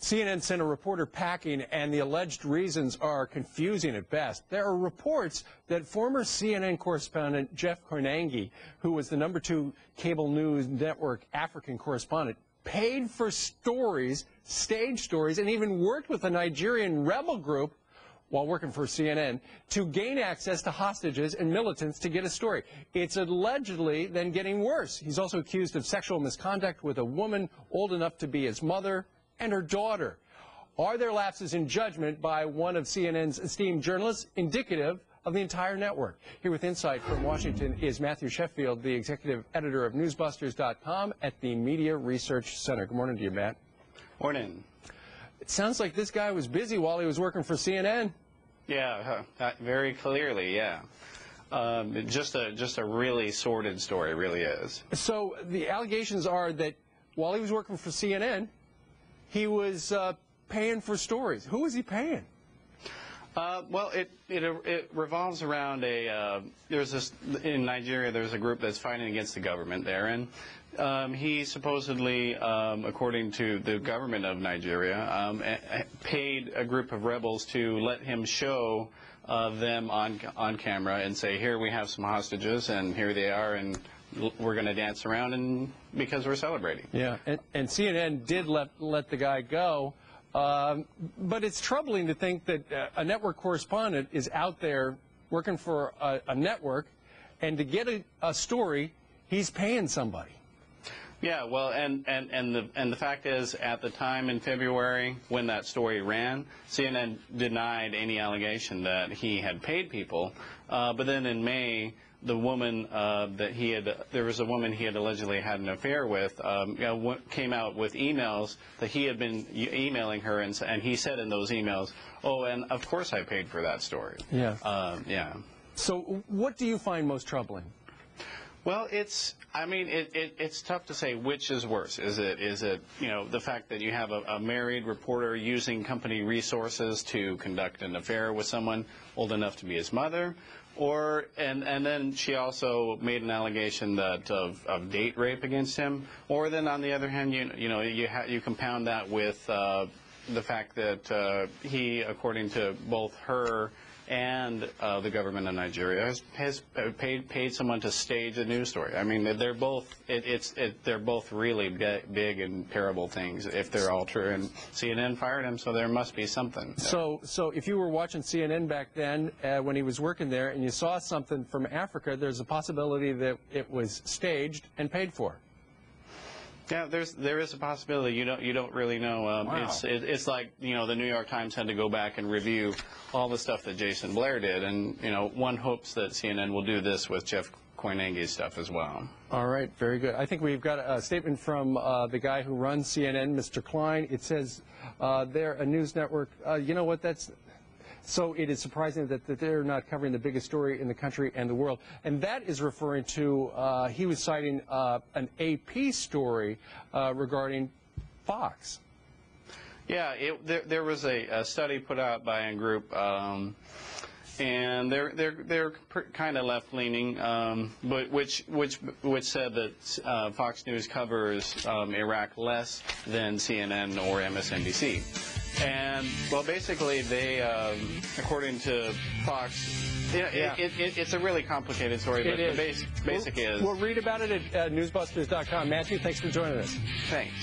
CNN sent a reporter packing, and the alleged reasons are confusing at best. There are reports that former CNN correspondent Jeff Koinange, who was the #2 cable news network African correspondent, paid for stories, staged stories, and even worked with a Nigerian rebel group while working for CNN to gain access to hostages and militants to get a story. It's allegedly then getting worse. He's also accused of sexual misconduct with a woman old enough to be his mother and her daughter. Are there lapses in judgment by one of CNN's esteemed journalists indicative of the entire network? Here with insight from Washington is Matthew Sheffield, the executive editor of newsbusters.com at the Media Research Center. Good morning to you, Matt. Morning. It sounds like this guy was busy while he was working for CNN. Yeah, very clearly, yeah. Just a really sordid story, really is. So the allegations are that while he was working for CNN, he was paying for stories. Who was he paying? Well, it revolves around there's this, in Nigeria, there's a group that's fighting against the government there, and he supposedly, according to the government of Nigeria, paid a group of rebels to let him show them on camera and say, here we have some hostages, and here they are, and we're going to dance around and because we're celebrating. Yeah, and CNN did let the guy go, but it's troubling to think that a network correspondent is out there working for a network, and to get a story, he's paying somebody. Yeah, well, and the fact is, at the time in February when that story ran, CNN denied any allegation that he had paid people, but then in May, the woman there was a woman he had allegedly had an affair with, came out with emails that he had been emailing her, and he said in those emails, oh, and of course I paid for that story. Yeah. Yeah. So what do you find most troubling? Well, it's tough to say which is worse. Is it the fact that you have a married reporter using company resources to conduct an affair with someone old enough to be his mother, or and then she also made an allegation that of date rape against him, or then on the other hand, you compound that with the fact that he, according to both her and the government of Nigeria, has paid someone to stage a news story. I mean, they're both they're both really big and terrible things if they're all true. And CNN fired him, so there must be something. So if you were watching CNN back then when he was working there, and you saw something from Africa, there's a possibility that it was staged and paid for. Yeah, there is a possibility. You don't really know. Wow. It's like the New York Times had to go back and review all the stuff that Jason Blair did, and one hopes that CNN will do this with Jeff Koinange's stuff as well. All right, very good. I think we've got a statement from the guy who runs CNN, Mr. Klein. It says they're a news network. You know what? So it is surprising that they're not covering the biggest story in the country and the world. And that is referring to, he was citing an AP story regarding Fox. Yeah, there was a study put out by a group, and they're kind of left-leaning, but which said that Fox News covers Iraq less than CNN or MSNBC. And, well, basically, they, according to Fox, it's a really complicated story, but the basic is... We'll read about it at newsbusters.com. Matthew, thanks for joining us. Thanks.